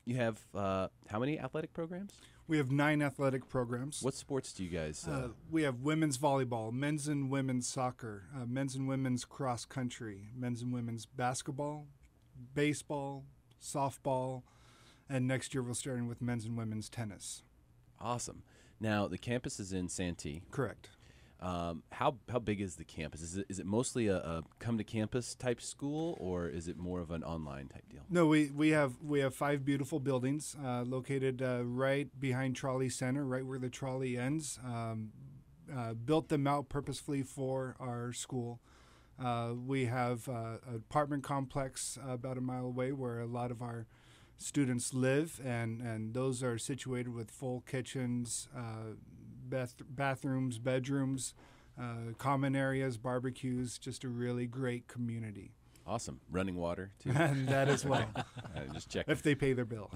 You have how many athletic programs? We have 9 athletic programs. What sports do you guys? We have women's volleyball, men's and women's soccer, men's and women's cross country, men's and women's basketball, baseball, softball, and next year we're starting with men's and women's tennis. Awesome. Now the campus is in Santee. Correct. How big is the campus? Is it mostly a come to campus type school, or is it more of an online type deal? No, we have 5 beautiful buildings located right behind Trolley Center, right where the trolley ends. Built them out purposefully for our school. We have an apartment complex about a mile away where a lot of our students live, and those are situated with full kitchens, bathrooms, bedrooms, common areas, barbecues, just a really great community. Awesome. Running water, too. And that as well, just check. if they pay their bill.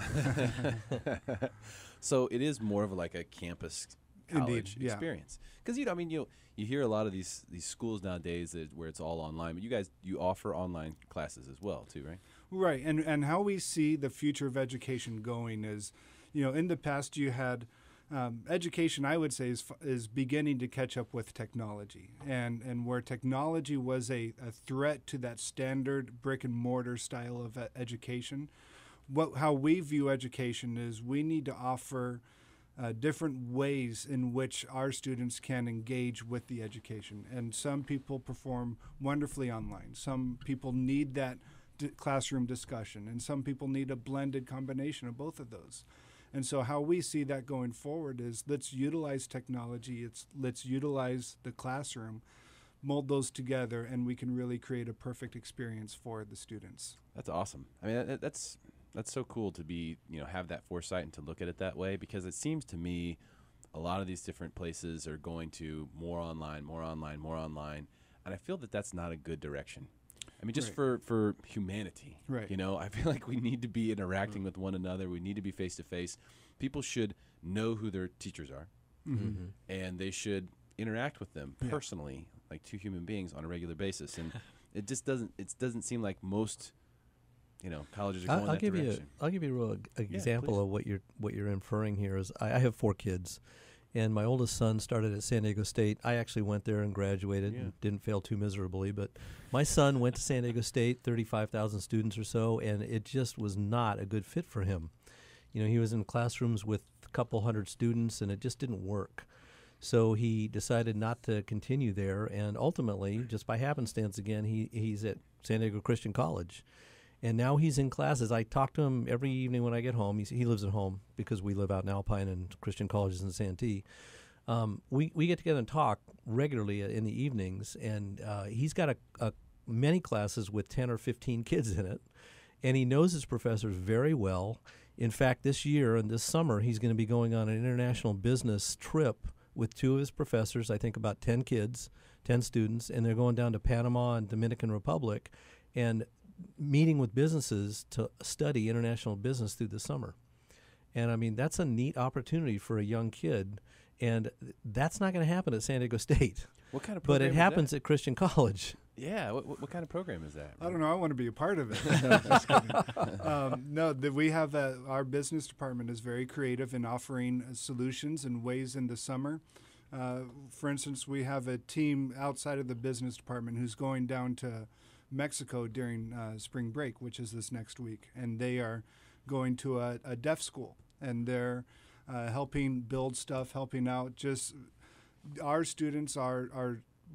So it is more of like a campus college Indeed, yeah. experience. Because, you hear a lot of these schools nowadays where it's all online, but you offer online classes as well, too, right? Right, and how we see the future of education going is, in the past you had education, I would say, is beginning to catch up with technology, and where technology was a threat to that standard brick and mortar style of education. How we view education is we need to offer different ways in which our students can engage with the education, and some people perform wonderfully online. Some people need that classroom discussion, and some people need a blended combination of both of those. And so how we see that going forward is let's utilize technology, let's utilize the classroom, mold those together, and we can really create a perfect experience for the students. That's awesome. I mean, that's so cool to be, have that foresight and to look at it that way, because it seems to me a lot of these different places are going to more online, and I feel that that's not a good direction. I mean, just Right. for humanity, Right. I feel like we need to be interacting with one another. We need to be face to face. People should know who their teachers are, and they should interact with them personally, like two human beings on a regular basis. And it just doesn't seem like most, colleges are going that direction. I'll give you a real example of what you're inferring here. Is I have 4 kids. And my oldest son started at San Diego State. I actually went there and graduated and didn't fail too miserably. But my son went to San Diego State, 35,000 students or so, and it just was not a good fit for him. He was in classrooms with a couple hundred students, and it just didn't work. So he decided not to continue there, and ultimately, just by happenstance again, he's at San Diego Christian College. And now he's in classes. I talk to him every evening when I get home. He lives at home because we live out in Alpine and Christian colleges in Santee. We get together and talk regularly in the evenings, and he's got many classes with 10 or 15 kids in it, and he knows his professors very well. In fact, this year and this summer, he's going to be going on an international business trip with 2 of his professors, I think about 10 kids, 10 students, and they're going down to Panama and Dominican Republic and meeting with businesses to study international business through the summer. And I mean, that's a neat opportunity for a young kid, and that's not going to happen at San Diego State. What kind of program But it is happens that? at Christian College. Yeah, what kind of program is that? I don't know. I want to be a part of it. No, just kidding. We have our business department is very creative in offering solutions and ways in the summer. For instance, we have a team outside of the business department who's going down to Mexico during spring break, which is this next week, and they are going to a deaf school, and they're helping build stuff, helping out. Just our students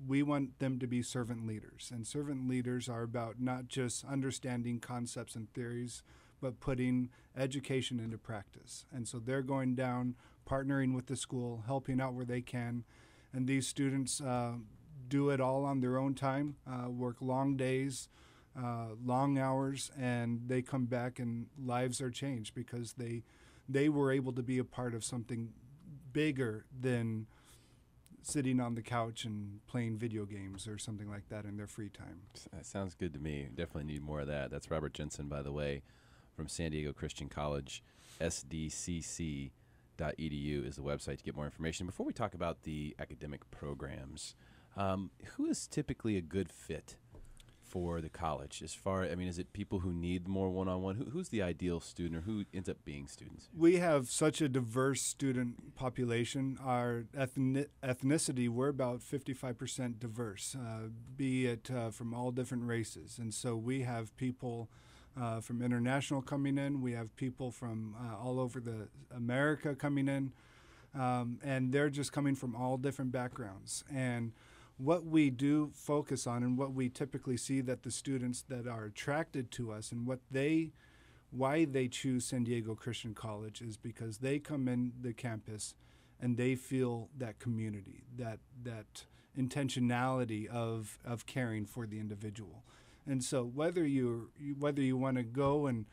we want them to be servant leaders, and servant leaders are about not just understanding concepts and theories, but putting education into practice. And so they're going down, partnering with the school, helping out where they can, and these students do it all on their own time, work long days, long hours, and they come back and lives are changed because they were able to be a part of something bigger than sitting on the couch and playing video games or something like that in their free time. That sounds good to me. Definitely need more of that. That's Robert Jensen, by the way, from San Diego Christian College. SDCC.edu is the website to get more information. Before we talk about the academic programs, who is typically a good fit for the college? As far, I mean, is it people who need more one-on-one? Who's the ideal student, or who ends up being students? We have such a diverse student population. Our ethnicity, we're about 55% diverse, be it from all different races. And so we have people from international coming in. We have people from all over the America coming in. And they're just coming from all different backgrounds. And what we do focus on, and what we typically see that the students that are attracted to us and why they choose San Diego Christian College is because they come in the campus and they feel that community, that intentionality of caring for the individual. And so whether you want to go and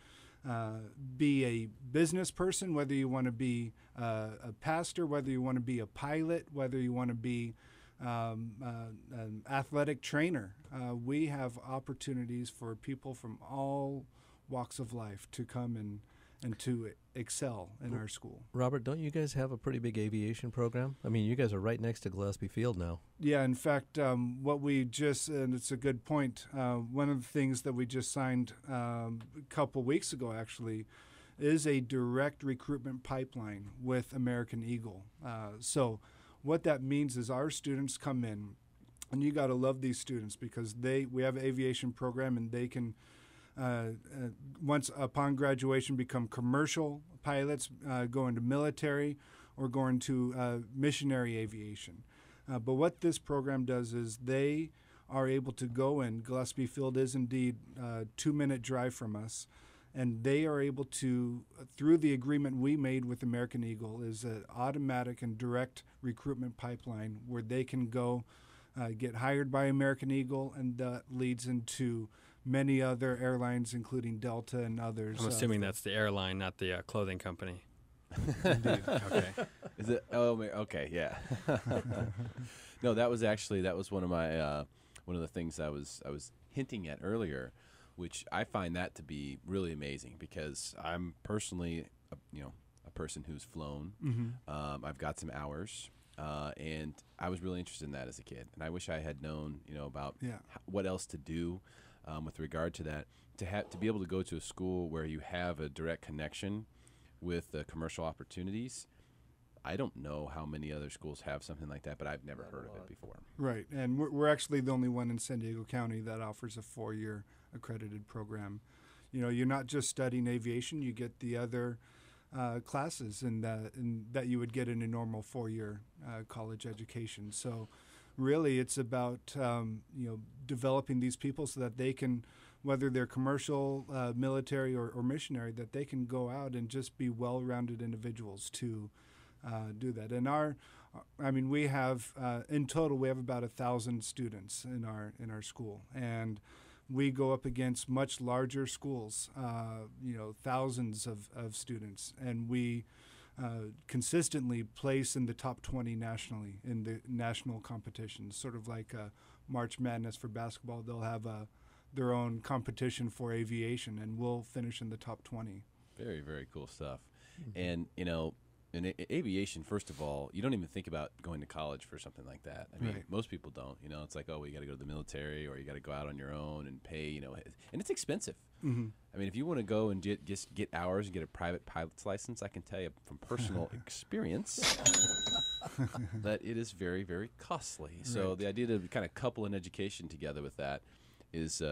be a business person, whether you want to be a pastor, whether you want to be a pilot, whether you want to be an athletic trainer, we have opportunities for people from all walks of life to come and to excel in our school. Robert, don't you guys have a pretty big aviation program? I mean, you guys are right next to Gillespie Field now. Yeah, in fact, what we just, and it's a good point, one of the things that we just signed a couple weeks ago, actually, is a direct recruitment pipeline with American Eagle. So what that means is our students come in, and you got to love these students because we have an aviation program, and they can, once upon graduation, become commercial pilots, go into military, or go into missionary aviation. But what this program does is they are able to go in. Gillespie Field is indeed a 2-minute drive from us. And they are able to, through the agreement we made with American Eagle, is an automatic and direct recruitment pipeline where they can go get hired by American Eagle, and that leads into many other airlines, including Delta and others. I'm assuming that's the airline, not the clothing company. Indeed. Okay. Is it? Oh, okay, yeah. No, that was one of my one of the things I was hinting at earlier, which I find that to be really amazing because I'm personally, a person who's flown. Mm-hmm. I've got some hours, and I was really interested in that as a kid. And I wish I had known, about what else to do with regard to that. To be able to go to a school where you have a direct connection with commercial opportunities. I don't know how many other schools have something like that, but I've never heard of it before. Right, and we're actually the only one in San Diego County that offers a 4-year accredited program. You're not just studying aviation; you get the other classes in that you would get in a normal 4-year college education. So, really, it's about developing these people so that they can, whether they're commercial, military, or missionary, that they can go out and just be well-rounded individuals to do that. And we have in total we have about 1,000 students in our school, and we go up against much larger schools, thousands of students, and we consistently place in the top 20 nationally in the national competitions, sort of like March Madness for basketball. They'll have their own competition for aviation, and we'll finish in the top 20. Very, very cool stuff. Mm-hmm. And, in aviation, first of all, you don't even think about going to college for something like that. I mean, most people don't. It's like, oh, you got to go to the military, or you got to go out on your own and pay. And it's expensive. Mm-hmm. I mean, if you want to go and just get hours and get a private pilot's license, I can tell you from personal experience that it is very, very costly. Right. So the idea to kind of couple an education together with that is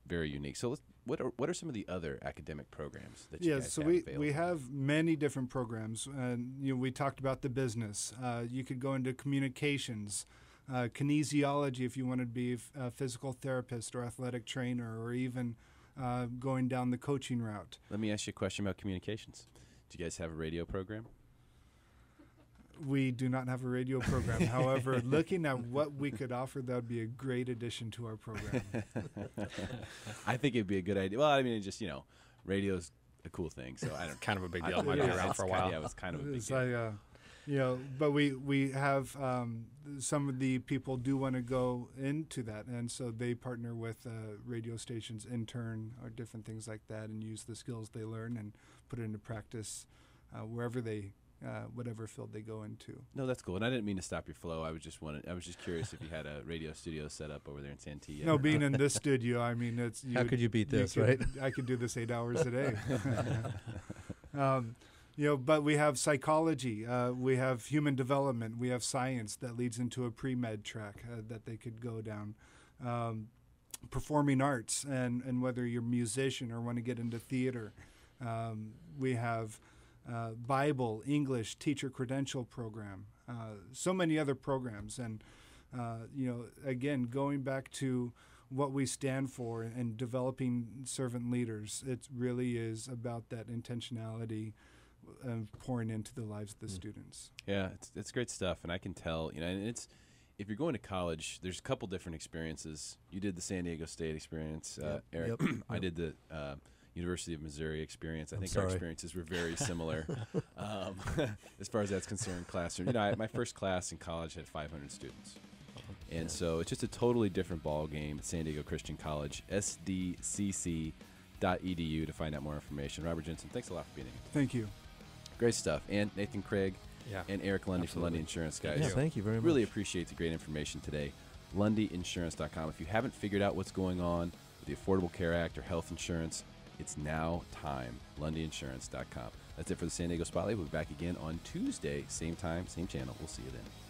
very unique. So what are some of the other academic programs that you guys have available? So we have many different programs. We talked about the business. You could go into communications, kinesiology if you want to be a physical therapist or athletic trainer, or even going down the coaching route. Let me ask you a question about communications. Do you guys have a radio program? We do not have a radio program. However, looking at what we could offer, that would be a great addition to our program. I think it'd be a good idea. Well, I mean, radio's a cool thing, so I don't. Kind of a big deal. It might be around for a while. Yeah, it was kind of a big deal. But we have some of the people do want to go into that, and so they partner with radio stations, intern, or different things like that, and use the skills they learn and put it into practice wherever they whatever field they go into. No, that's cool. And I didn't mean to stop your flow. I was just curious if you had a radio studio set up over there in Santee. No, being in this studio, I mean, it's how could you beat this, right? I could do this 8 hours a day. But we have psychology, we have human development, we have science that leads into a pre-med track that they could go down. Performing arts, and whether you're a musician or want to get into theater. We have Bible, English, teacher credential program, so many other programs. And, again, going back to what we stand for and developing servant leaders, it really is about that intentionality pouring into the lives of the students. Yeah, it's great stuff, and I can tell, and it's, if you're going to college, there's a couple different experiences. You did the San Diego State experience, Eric. Yep. I did the University of Missouri experience. I think our experiences were very similar as far as that's concerned. Classroom, my first class in college had 500 students, and so it's just a totally different ball game at San Diego Christian College. SDCC.edu to find out more information. Robert Jensen, thanks a lot for being here. Thank you. Great stuff. And Nathan Craig and Eric Lundy from Lundy Insurance, guys. Yeah, thank you very much. Really appreciate the great information today. LundyInsurance.com. If you haven't figured out what's going on with the Affordable Care Act or health insurance, it's now time. LundyInsurance.com. That's it for the San Diego Spotlight. We'll be back again on Tuesday, same time, same channel. We'll see you then.